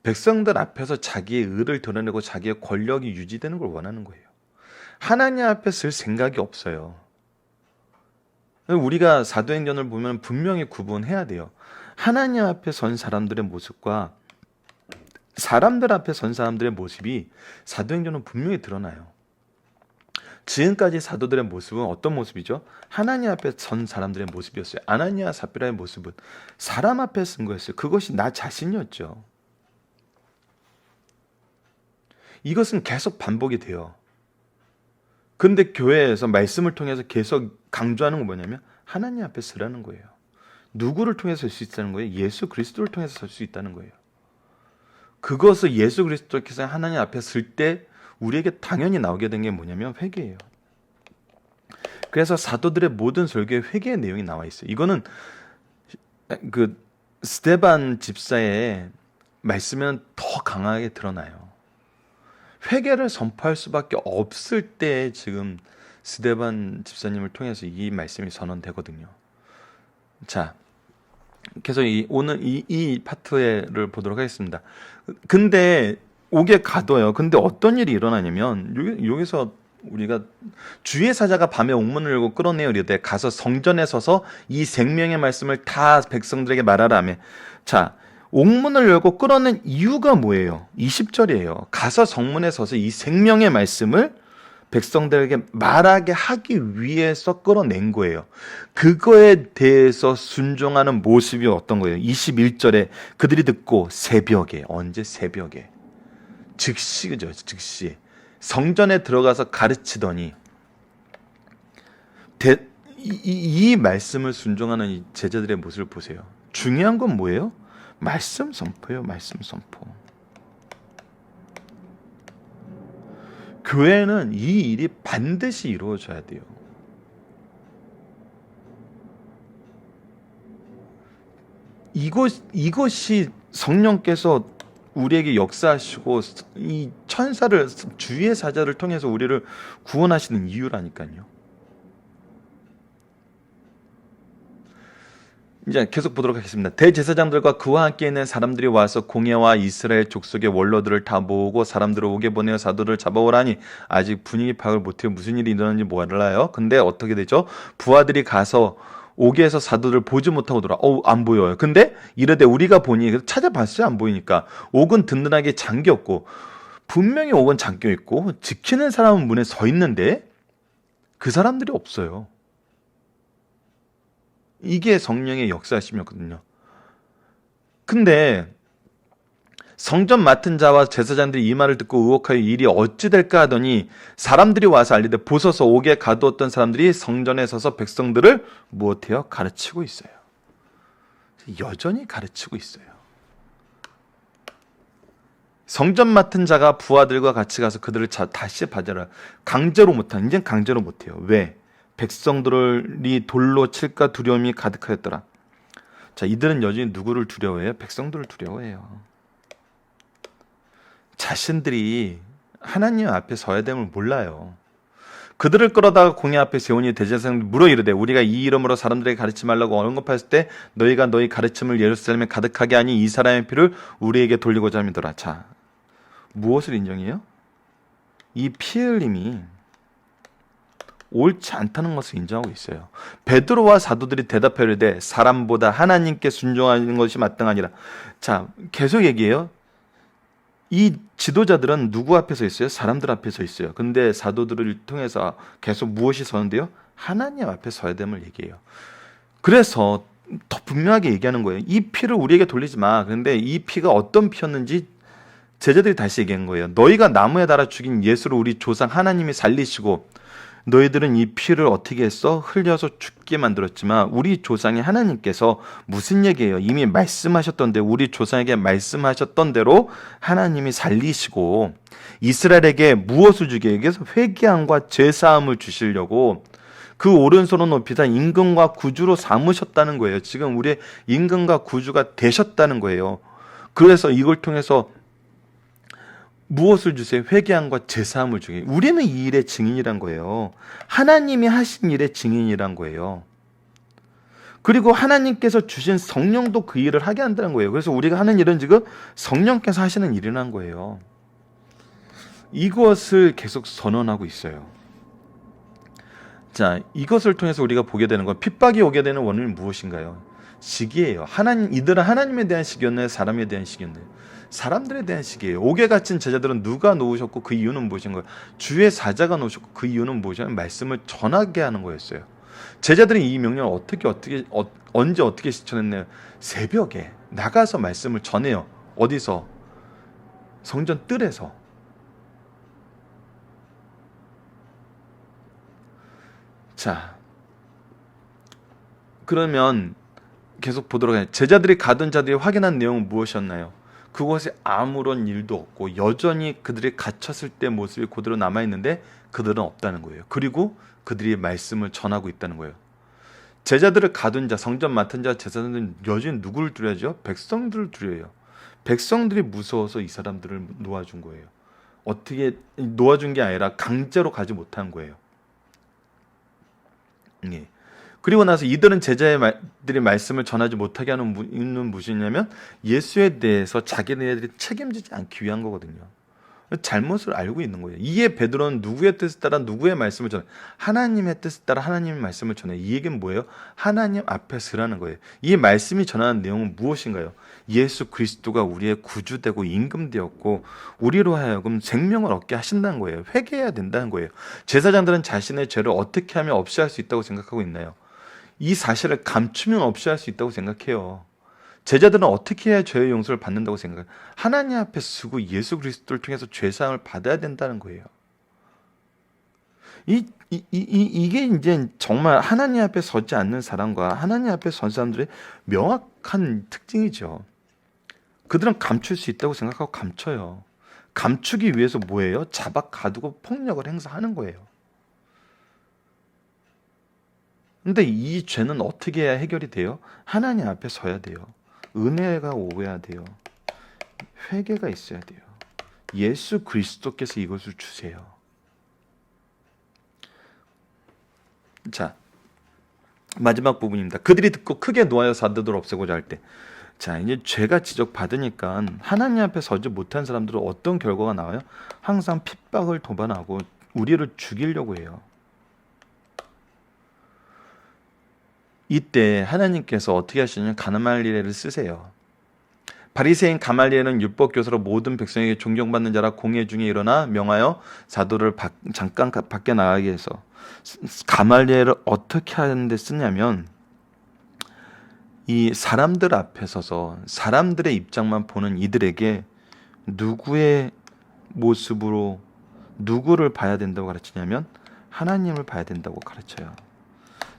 백성들 앞에서 자기의 의를 드러내고 자기의 권력이 유지되는 걸 원하는 거예요. 하나님 앞에 쓸 생각이 없어요. 우리가 사도행전을 보면 분명히 구분해야 돼요. 하나님 앞에 선 사람들의 모습과 사람들 앞에 선 사람들의 모습이 사도행전은 분명히 드러나요. 지금까지 사도들의 모습은 어떤 모습이죠? 하나님 앞에 선 사람들의 모습이었어요. 아나니아 삽비라의 모습은 사람 앞에 쓴 거였어요. 그것이 나 자신이었죠. 이것은 계속 반복이 돼요. 근데 교회에서 말씀을 통해서 계속 강조하는 건 뭐냐면 하나님 앞에 서라는 거예요. 누구를 통해서 설 수 있다는 거예요? 예수 그리스도를 통해서 설 수 있다는 거예요. 그것을 예수 그리스도께서 하나님 앞에 설 때 우리에게 당연히 나오게 된 게 뭐냐면 회개예요. 그래서 사도들의 모든 설교에 회개의 내용이 나와 있어요. 이거는 그 스데반 집사의 말씀은 더 강하게 드러나요. 회개를 선포할 수밖에 없을 때 지금 스데반 집사님을 통해서 이 말씀이 선언되거든요. 자, 그래서 오늘 이 파트를 보도록 하겠습니다. 근데 옥에 가둬요. 근데 어떤 일이 일어나냐면 여기서 우리가 주의 사자가 밤에 옥문을 열고 끌어내어 이르되 가서 성전에 서서 이 생명의 말씀을 다 백성들에게 말하라며. 자, 옥문을 열고 끌어낸 이유가 뭐예요? 20절이에요. 가서 성문에 서서 이 생명의 말씀을 백성들에게 말하게 하기 위해서 끌어낸 거예요. 그거에 대해서 순종하는 모습이 어떤 거예요? 21절에 그들이 듣고 새벽에, 언제 새벽에? 즉시, 그죠? 즉시. 성전에 들어가서 가르치더니 이 말씀을 순종하는 이 제자들의 모습을 보세요. 중요한 건 뭐예요? 말씀 선포예요. 말씀 선포. 교회는 이 일이 반드시 이루어져야 돼요. 이것이 성령께서 우리에게 역사하시고 이 천사를, 주의 사자를 통해서 우리를 구원하시는 이유라니까요. 이제 계속 보도록 하겠습니다. 대제사장들과 그와 함께 있는 사람들이 와서 공예와 이스라엘 족속의 원로들을 다 모으고 사람들을 옥에 보내어 사도를 잡아오라니. 아직 분위기 파악을 못해요. 무슨 일이 일어났는지 몰라요. 근데 어떻게 되죠? 부하들이 가서 옥에서 사도를 보지 못하고 돌아. 안 보여요. 근데 이르되 우리가 보니, 찾아봤어요. 안 보이니까. 옥은 든든하게 잠겼고, 분명히 옥은 잠겨 있고 지키는 사람은 문에 서 있는데 그 사람들이 없어요. 이게 성령의 역사심이었거든요. 근데 성전 맡은 자와 제사장들이 이 말을 듣고 의혹하여 일이 어찌 될까 하더니 사람들이 와서 알리되 보소서 옥에 가두었던 사람들이 성전에 서서 백성들을 무엇해요? 가르치고 있어요. 여전히 가르치고 있어요. 성전 맡은 자가 부하들과 같이 가서 그들을 다시 받으라. 강제로 못한, 이젠 강제로 못해요. 왜? 백성들이 돌로 칠까 두려움이 가득하였더라. 자, 이들은 여전히 누구를 두려워해요? 백성들을 두려워해요. 자신들이 하나님 앞에 서야 됨을 몰라요. 그들을 끌어다가 공회 앞에 세우니 대제사장들이 물어 이르되 우리가 이 이름으로 사람들에게 가르치지 말라고 언급하였을 때 너희가 너희 가르침을 예루살렘에 가득하게 하니 이 사람의 피를 우리에게 돌리고자 함이더라. 자, 무엇을 인정해요? 이 피 흘림이 옳지 않다는 것을 인정하고 있어요. 베드로와 사도들이 대답하여 이르되 사람보다 하나님께 순종하는 것이 마땅하니라. 자, 계속 얘기해요. 이 지도자들은 누구 앞에 서 있어요? 사람들 앞에 서 있어요. 근데 사도들을 통해서 계속 무엇이 서는데요? 하나님 앞에 서야 됨을 얘기해요. 그래서 더 분명하게 얘기하는 거예요. 이 피를 우리에게 돌리지 마. 그런데 이 피가 어떤 피였는지 제자들이 다시 얘기한 거예요. 너희가 나무에 달아 죽인 예수를 우리 조상 하나님이 살리시고 너희들은 이 피를 어떻게 했어? 흘려서 죽게 만들었지만 우리 조상의 하나님께서 무슨 얘기예요? 이미 말씀하셨던데, 우리 조상에게 말씀하셨던 대로 하나님이 살리시고 이스라엘에게 무엇을 주게? 여기서 회개함과 죄사함을 주시려고 그 오른손을 높이사 임금과 구주로 삼으셨다는 거예요. 지금 우리의 임금과 구주가 되셨다는 거예요. 그래서 이걸 통해서 무엇을 주세요? 회개함과 제사함을 주게. 우리는 이 일의 증인이란 거예요. 하나님이 하신 일의 증인이란 거예요. 그리고 하나님께서 주신 성령도 그 일을 하게 한다는 거예요. 그래서 우리가 하는 일은 지금 성령께서 하시는 일이란 거예요. 이것을 계속 선언하고 있어요. 자, 이것을 통해서 우리가 보게 되는 건, 핍박이 오게 되는 원인은 무엇인가요? 시기예요. 이들은 하나님에 대한 시기였나요? 사람에 대한 시기였나요? 사람들에 대한 시기예요. 옥에 갇힌 제자들은 누가 놓으셨고 그 이유는 무엇인가요? 주의 사자가 놓으셨고 그 이유는 무엇이냐면 말씀을 전하게 하는 거였어요. 제자들이 이 명령을 언제 어떻게 실천했나요? 새벽에 나가서 말씀을 전해요. 어디서? 성전 뜰에서. 자, 그러면 계속 보도록 해요. 제자들이 가던 자들이 확인한 내용은 무엇이었나요? 그곳에 아무런 일도 없고 여전히 그들이 갇혔을 때 모습이 그대로 남아있는데 그들은 없다는 거예요. 그리고 그들이 말씀을 전하고 있다는 거예요. 제자들을 가둔 자, 성전 맡은 자, 제사장들은 여전히 누구를 두려워하죠? 백성들을 두려워해요. 백성들이 무서워서 이 사람들을 놓아준 거예요. 어떻게 놓아준 게 아니라 강제로 가지 못한 거예요. 예. 그리고 나서 이들은 제자들이 말씀을 전하지 못하게 하는 이유는 무엇이냐면 예수에 대해서 자기네들이 책임지지 않기 위한 거거든요. 잘못을 알고 있는 거예요. 이에 베드로는 누구의 뜻에 따라 누구의 말씀을 전해? 하나님의 뜻에 따라 하나님의 말씀을 전해. 이 얘기는 뭐예요? 하나님 앞에 서라는 거예요. 이 말씀이 전하는 내용은 무엇인가요? 예수 그리스도가 우리의 구주되고 임금되었고 우리로 하여금 생명을 얻게 하신다는 거예요. 회개해야 된다는 거예요. 제사장들은 자신의 죄를 어떻게 하면 없이 할 수 있다고 생각하고 있나요? 이 사실을 감추면 없이 할 수 있다고 생각해요. 제자들은 어떻게 해야 죄의 용서를 받는다고 생각해요? 하나님 앞에 서고 예수 그리스도를 통해서 죄사함을 받아야 된다는 거예요. 이게 이제 정말 하나님 앞에 서지 않는 사람과 하나님 앞에 선 사람들의 명확한 특징이죠. 그들은 감출 수 있다고 생각하고 감춰요. 감추기 위해서 뭐예요? 잡아 가두고 폭력을 행사하는 거예요. 근데 이 죄는 어떻게 해야 해결이 돼요? 하나님 앞에 서야 돼요. 은혜가 오야 돼요. 회개가 있어야 돼요. 예수 그리스도께서 이것을 주세요. 자, 마지막 부분입니다. 그들이 듣고 크게 노하여 사도들을 없애고자 할 때, 자, 이제 죄가 지적받으니까 하나님 앞에 서지 못한 사람들은 어떤 결과가 나와요? 항상 핍박을 도발하고 우리를 죽이려고 해요. 이때 하나님께서 어떻게 하시냐면 가말리엘을 쓰세요. 바리새인 가말리엘은 율법 교사로 모든 백성에게 존경받는 자라 공회 중에 일어나 명하여 사도를 잠깐 밖에 나가게 해서 가말리엘을 어떻게 하는데 쓰냐면 이 사람들 앞에 서서 사람들의 입장만 보는 이들에게 누구의 모습으로 누구를 봐야 된다고 가르치냐면 하나님을 봐야 된다고 가르쳐요.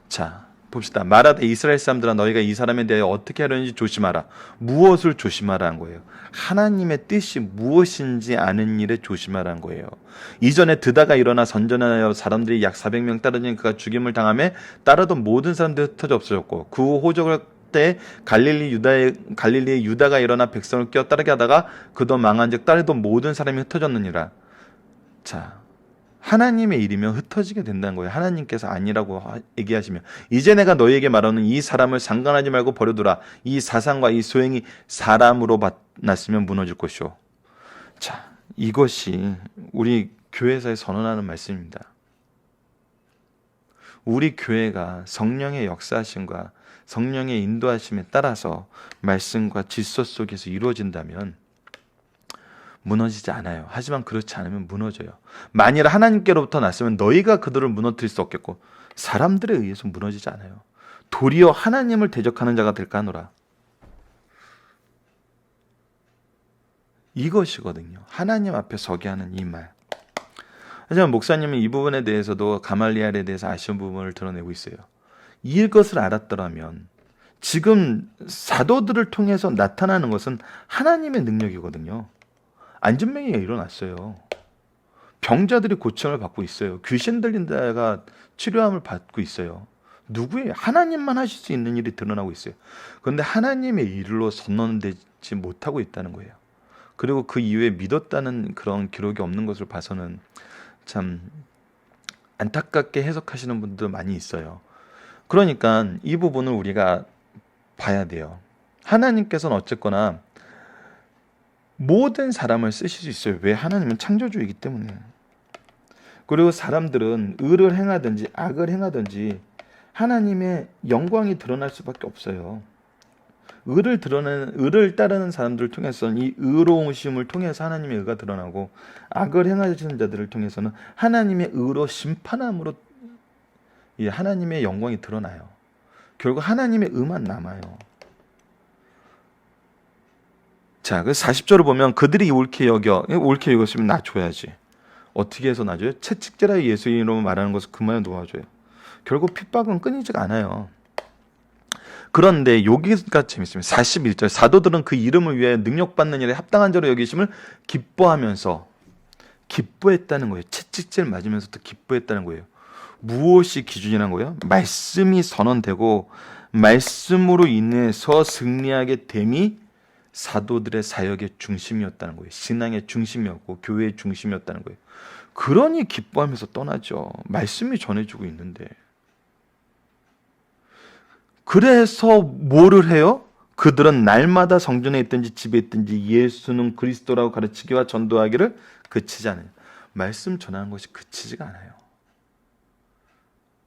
자, 봅시다. 말하되 이스라엘 사람들아 너희가 이 사람에 대해 어떻게 하려는지 조심하라. 무엇을 조심하라는 거예요? 하나님의 뜻이 무엇인지 아는 일에 조심하라는 거예요. 이전에 드다가 일어나 선전하여 사람들이 약 400명 따르니 그가 죽임을 당하며 따르던 모든 사람들이 흩어져 없어졌고 그 후 호적을 때 갈릴리의 유다가 일어나 백성을 껴 따르게 하다가 그도 망한즉 따르던 모든 사람이 흩어졌느니라. 자, 하나님의 일이면 흩어지게 된다는 거예요. 하나님께서 아니라고 얘기하시면 이제 내가 너희에게 말하는 이 사람을 상관하지 말고 버려두라. 이 사상과 이 소행이 사람으로 났으면 무너질 것이오. 자, 이것이 우리 교회에서 선언하는 말씀입니다. 우리 교회가 성령의 역사하심과 성령의 인도하심에 따라서 말씀과 질서 속에서 이루어진다면 무너지지 않아요. 하지만 그렇지 않으면 무너져요. 만일 하나님께로부터 났으면 너희가 그들을 무너뜨릴 수 없겠고 사람들에 의해서 무너지지 않아요. 도리어 하나님을 대적하는 자가 될까 하노라. 이것이거든요. 하나님 앞에 서게 하는 이 말. 하지만 목사님은 이 부분에 대해서도 가말리엘에 대해서 아쉬운 부분을 드러내고 있어요. 이것을 알았더라면 지금 사도들을 통해서 나타나는 것은 하나님의 능력이거든요. 안전병이가 일어났어요. 병자들이 고침을 받고 있어요. 귀신 들린 자가 치료함을 받고 있어요. 누구예요? 하나님만 하실 수 있는 일이 드러나고 있어요. 그런데 하나님의 일로 선언되지 못하고 있다는 거예요. 그리고 그 이후에 믿었다는 그런 기록이 없는 것을 봐서는 참 안타깝게 해석하시는 분들 많이 있어요. 그러니까 이 부분을 우리가 봐야 돼요. 하나님께서는 어쨌거나 모든 사람을 쓰실 수 있어요. 왜? 하나님은 창조주이기 때문에. 그리고 사람들은 의를 행하든지 악을 행하든지 하나님의 영광이 드러날 수밖에 없어요. 의를 따르는 사람들을 통해서는 이 의로우심을 통해서 하나님의 의가 드러나고 악을 행하시는 자들을 통해서는 하나님의 의로 심판함으로 이 하나님의 영광이 드러나요. 결국 하나님의 의만 남아요. 자, 그 40절을 보면 그들이 옳게 여겼으면 놔줘야지. 어떻게 해서 놔줘요? 채찍질하여 예수 이름으로 말하는 것을 그만에 놓아줘요. 결국 핍박은 끊이지가 않아요. 그런데 여기가 재밌습니다. 41절 사도들은 그 이름을 위해 능력받는 일에 합당한 자로 여기심을 기뻐했다는 거예요. 채찍질 맞으면서도 기뻐했다는 거예요. 무엇이 기준이라는 거예요? 말씀이 선언되고 말씀으로 인해서 승리하게 됨이 사도들의 사역의 중심이었다는 거예요. 신앙의 중심이었고 교회의 중심이었다는 거예요. 그러니 기뻐하면서 떠나죠. 말씀이 전해주고 있는데. 그래서 뭐를 해요? 그들은 날마다 성전에 있든지 집에 있든지 예수는 그리스도라고 가르치기와 전도하기를 그치지 않아요. 말씀 전하는 것이 그치지가 않아요.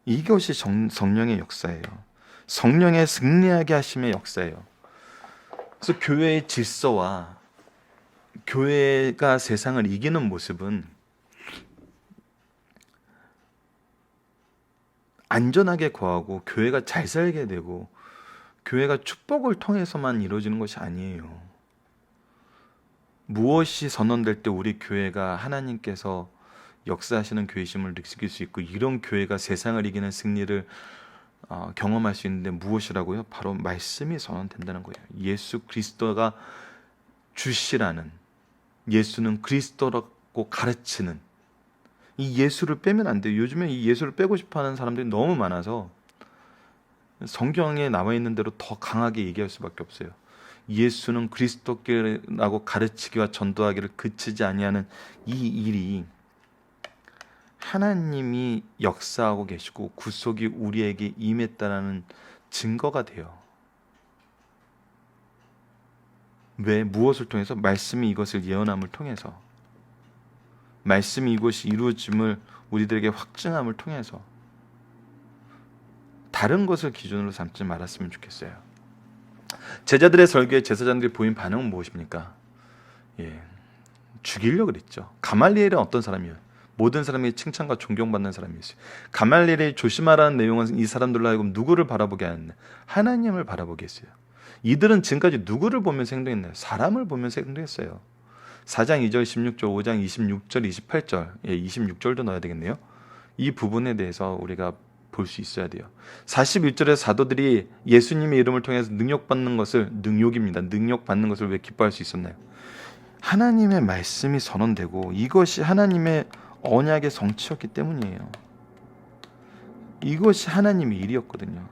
이것이 성령의 역사예요. 성령의 승리하게 하심의 역사예요. 그래서 교회의 질서와 교회가 세상을 이기는 모습은 안전하게 거하고 교회가 잘 살게 되고 교회가 축복을 통해서만 이루어지는 것이 아니에요. 무엇이 선언될 때 우리 교회가 하나님께서 역사하시는 교회심을 느낄 수 있고 이런 교회가 세상을 이기는 승리를 경험할 수 있는데 무엇이라고요? 바로 말씀이 선언된다는 거예요. 예수 그리스도가 주시라는, 예수는 그리스도라고 가르치는 이 예수를 빼면 안 돼요. 요즘에 이 예수를 빼고 싶어하는 사람들이 너무 많아서 성경에 나와 있는 대로 더 강하게 얘기할 수밖에 없어요. 예수는 그리스도라고 가르치기와 전도하기를 그치지 아니하는 이 일이 하나님이 역사하고 계시고 구속이 우리에게 임했다라는 증거가 돼요. 왜? 무엇을 통해서? 말씀이 이것을 예언함을 통해서, 말씀이 이것이 이루어짐을 우리들에게 확증함을 통해서. 다른 것을 기준으로 삼지 말았으면 좋겠어요. 제자들의 설교에 제사장들이 보인 반응은 무엇입니까? 죽이려고 그랬죠. 가말리엘은 어떤 사람이에요? 모든 사람이 칭찬과 존경받는 사람이었어요. 가말리엘이 조심하라는 내용은 이 사람들로 하여금 누구를 바라보게 하는데 하나님을 바라보게 했어요. 이들은 지금까지 누구를 보면서 행동했나요? 사람을 보면서 행동했어요. 4장 2절 16절 5장 26절 28절 26절도 넣어야 되겠네요. 이 부분에 대해서 우리가 볼 수 있어야 돼요. 41절에 사도들이 예수님의 이름을 통해서 능력받는 것을, 능욕입니다. 능력받는 것을 왜 기뻐할 수 있었나요? 하나님의 말씀이 선언되고 이것이 하나님의 언약의 성취였기 때문이에요. 이것이 하나님의 일이었거든요.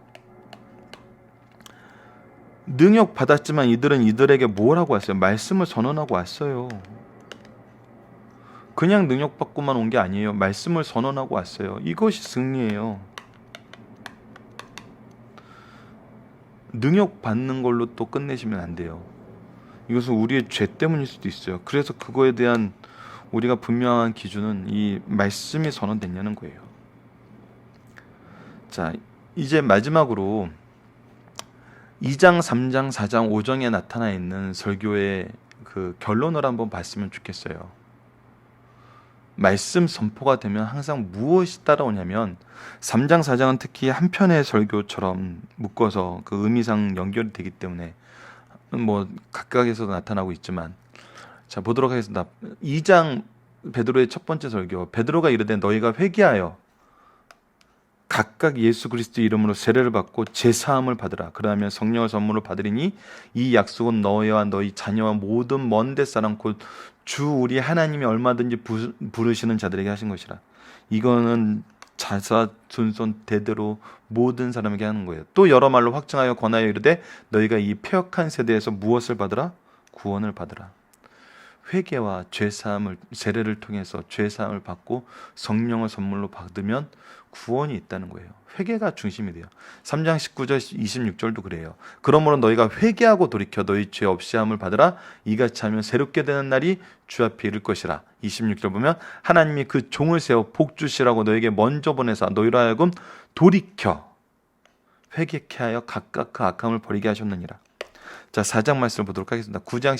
능력 받았지만 이들은 이들에게 뭘 하고 왔어요? 말씀을 선언하고 왔어요. 그냥 능력 받고만 온 게 아니에요. 말씀을 선언하고 왔어요. 이것이 승리예요. 능력 받는 걸로 또 끝내시면 안 돼요. 이것은 우리의 죄 때문일 수도 있어요. 그래서 그거에 대한 우리가 분명한 기준은 이 말씀이 선언됐냐는 거예요. 자, 이제 마지막으로 2장, 3장, 4장, 5장에 나타나 있는 설교의 그 결론을 한번 봤으면 좋겠어요. 말씀 선포가 되면 항상 무엇이 따라오냐면 3장, 4장은 특히 한 편의 설교처럼 묶어서 그 의미상 연결이 되기 때문에 뭐 각각에서도 나타나고 있지만, 자 보도록 하겠습니다. 2장 베드로의 첫 번째 설교. 베드로가 이르되 너희가 회개하여 각각 예수 그리스도 이름으로 세례를 받고 제사함을 받으라. 그러면 성령을 선물로 받으리니 이 약속은 너희와 너희 자녀와 모든 먼 데 사람 곧 주 우리 하나님이 얼마든지 부르시는 자들에게 하신 것이라. 이거는 자사 존손 대대로 모든 사람에게 하는 거예요. 또 여러 말로 확증하여 권하여 이르되 너희가 이 패역한 세대에서 무엇을 받으라? 구원을 받으라. 회개와 죄사함을, 세례를 통해서 죄사함을 받고 성령을 선물로 받으면 구원이 있다는 거예요. 회개가 중심이 돼요. 3장 19절 26절도 그래요. 그러므로 너희가 회개하고 돌이켜 너희 죄 없이 함을 받으라. 이같이 하면 새롭게 되는 날이 주 앞에 이를 것이라. 26절 보면 하나님이 그 종을 세워 복 주시라고 너에게 먼저 보내사 너희로 하여금 돌이켜 회개케 하여 각각 그 악함을 버리게 하셨느니라. 자, 4장 말씀을 보도록 하겠습니다. 9장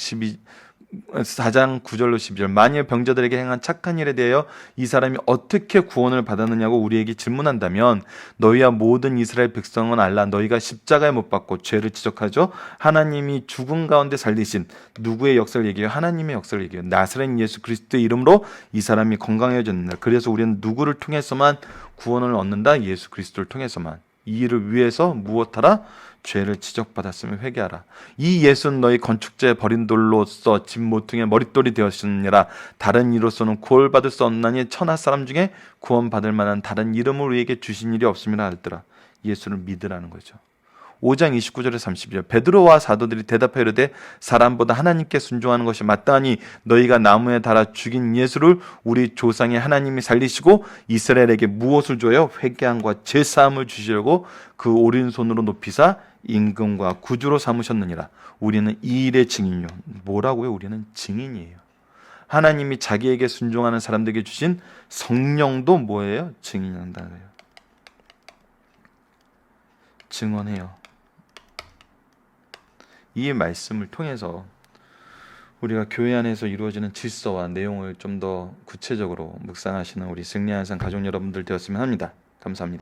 4장 9절로 12절 만일 병자들에게 행한 착한 일에 대하여 이 사람이 어떻게 구원을 받았느냐고 우리에게 질문한다면 너희와 모든 이스라엘 백성은 알라 너희가 십자가에 못 박고 죄를 지적하죠. 하나님이 죽은 가운데 살리신 누구의 역사를 얘기해요? 하나님의 역사를 얘기해요. 나사렛 예수 그리스도의 이름으로 이 사람이 건강해졌느냐. 그래서 우리는 누구를 통해서만 구원을 얻는다? 예수 그리스도를 통해서만. 이 일을 위해서 무엇하라? 죄를 지적받았으면 회개하라. 이 예수는 너희 건축자의 버린 돌로서 집 모퉁이의 머릿돌이 되었으니라. 다른 이로서는 구원받을 수 없나니 천하 사람 중에 구원받을 만한 다른 이름을 우리에게 주신 일이 없음이라 하더라. 예수를 믿으라는 거죠. 5장 29절에 30절 베드로와 사도들이 대답하여 이르되 사람보다 하나님께 순종하는 것이 마땅하니 너희가 나무에 달아 죽인 예수를 우리 조상의 하나님이 살리시고 이스라엘에게 무엇을 줘요? 회개함과 제사함을 주시려고 그 오른손으로 높이사 임금과 구주로 삼으셨느니라. 우리는 이 일의 증인이요. 뭐라고요? 우리는 증인이에요. 하나님이 자기에게 순종하는 사람들에게 주신 성령도 뭐예요? 증인한다는 거예요. 증언해요. 이 말씀을 통해서 우리가 교회 안에서 이루어지는 질서와 내용을 좀 더 구체적으로 묵상하시는 우리 승리한산 가족 여러분들 되었으면 합니다. 감사합니다.